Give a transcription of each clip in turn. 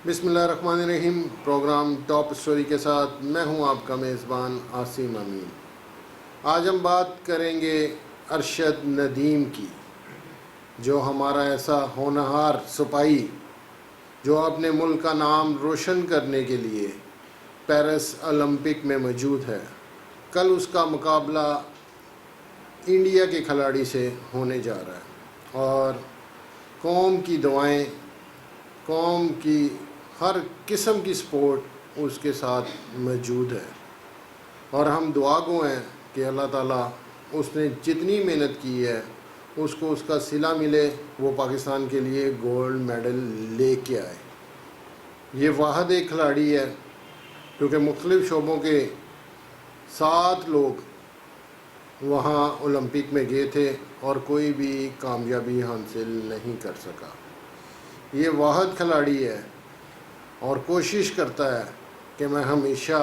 بسم اللہ الرحمن الرحیم۔ پروگرام ٹاپ سٹوری کے ساتھ میں ہوں آپ کا میزبان عاصم امین۔ آج ہم بات کریں گے ارشد ندیم کی، جو ہمارا ایسا ہونہار سپاہی جو اپنے ملک کا نام روشن کرنے کے لیے پیرس اولمپک میں موجود ہے۔ کل اس کا مقابلہ انڈیا کے کھلاڑی سے ہونے جا رہا ہے اور قوم کی دعائیں، قوم کی ہر قسم کی سپورٹ اس کے ساتھ موجود ہے، اور ہم دعا گو ہیں کہ اللہ تعالیٰ اس نے جتنی محنت کی ہے اس کو اس کا صلہ ملے، وہ پاکستان کے لیے گولڈ میڈل لے کے آئے۔ یہ واحد ایک کھلاڑی ہے کیونکہ مختلف شعبوں کے 7 لوگ وہاں اولمپک میں گئے تھے اور کوئی بھی کامیابی حاصل نہیں کر سکا۔ یہ واحد کھلاڑی ہے اور کوشش کرتا ہے کہ میں ہمیشہ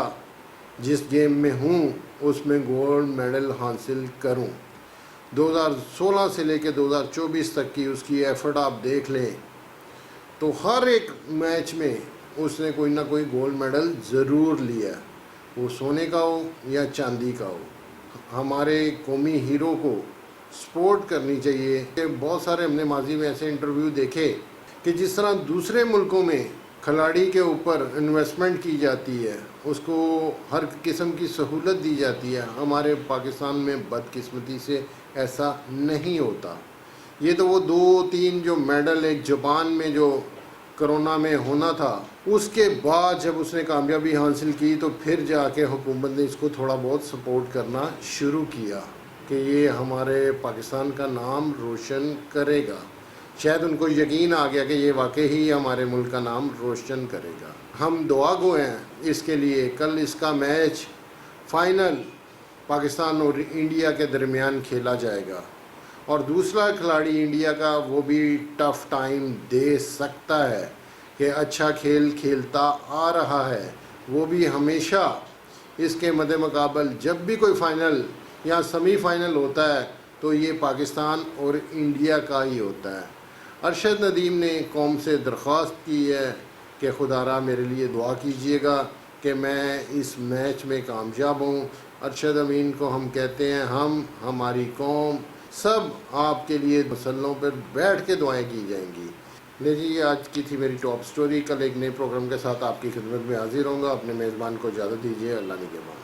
جس گیم میں ہوں اس میں گولڈ میڈل حاصل کروں۔ 2016 سے لے کے 2024 تک کی اس کی ایفرٹ آپ دیکھ لیں تو ہر ایک میچ میں اس نے کوئی نہ کوئی گولڈ میڈل ضرور لیا، وہ سونے کا ہو یا چاندی کا ہو۔ ہمارے قومی ہیرو کو سپورٹ کرنی چاہیے کہ بہت سارے ہم نے ماضی میں ایسے انٹرویو دیکھے کہ جس طرح دوسرے ملکوں میں کھلاڑی کے اوپر انویسٹمنٹ کی جاتی ہے، اس کو ہر قسم کی سہولت دی جاتی ہے، ہمارے پاکستان میں بدقسمتی سے ایسا نہیں ہوتا۔ یہ تو وہ 2-3 جو میڈل ایک جاپان میں جو کرونا میں ہونا تھا، اس کے بعد جب اس نے کامیابی حاصل کی تو پھر جا کے حکومت نے اس کو تھوڑا بہت سپورٹ کرنا شروع کیا کہ یہ ہمارے پاکستان کا نام روشن کرے گا۔ شاید ان کو یقین آ گیا کہ یہ واقعی ہی ہمارے ملک کا نام روشن کرے گا۔ ہم دعا گو ہیں اس کے لیے۔ کل اس کا میچ فائنل پاکستان اور انڈیا کے درمیان کھیلا جائے گا، اور دوسرا کھلاڑی انڈیا کا وہ بھی ٹف ٹائم دے سکتا ہے کہ اچھا کھیل کھیلتا آ رہا ہے، وہ بھی ہمیشہ اس کے مد مقابل جب بھی کوئی فائنل یا سیمی فائنل ہوتا ہے تو یہ پاکستان اور انڈیا کا ہی ہوتا ہے۔ ارشد ندیم نے قوم سے درخواست کی ہے کہ خدا را میرے لیے دعا کیجیے گا کہ میں اس میچ میں کامیاب ہوں۔ ارشد امین کو ہم کہتے ہیں، ہماری قوم سب آپ کے لیے مسلوں پر بیٹھ کے دعائیں کی جائیں گی۔ لیجیے، آج کی تھی میری ٹاپ سٹوری۔ کل ایک نئے پروگرام کے ساتھ آپ کی خدمت میں حاضر ہوں گا۔ اپنے میزبان کو اجازت دیجیے۔ اللہ نگہبان۔